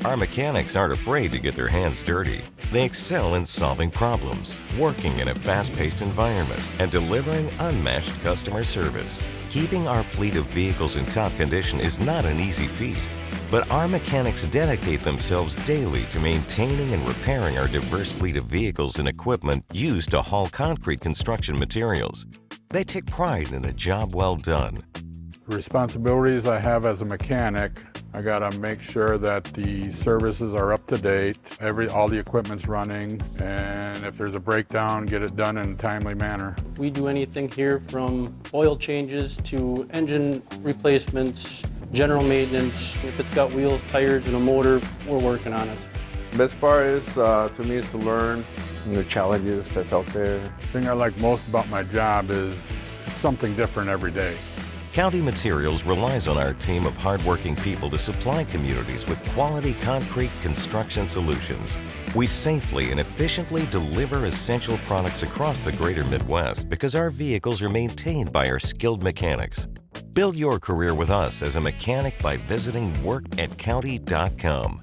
Our mechanics aren't afraid to get their hands dirty. They excel in solving problems, working in a fast-paced environment, and delivering unmatched customer service. Keeping our fleet of vehicles in top condition is not an easy feat, but our mechanics dedicate themselves daily to maintaining and repairing our diverse fleet of vehicles and equipment used to haul concrete construction materials. They take pride in a job well done. Responsibilities I have as a mechanic, I gotta make sure that the services are up to date, all the equipment's running, and if there's a breakdown, get it done in a timely manner. We do anything here from oil changes to engine replacements, general maintenance. If it's got wheels, tires, and a motor, we're working on it. Best part is, to me, is to learn new challenges that's out there. The thing I like most about my job is it's something different every day. County Materials relies on our team of hardworking people to supply communities with quality concrete construction solutions. We safely and efficiently deliver essential products across the greater Midwest because our vehicles are maintained by our skilled mechanics. Build your career with us as a mechanic by visiting workatcounty.com.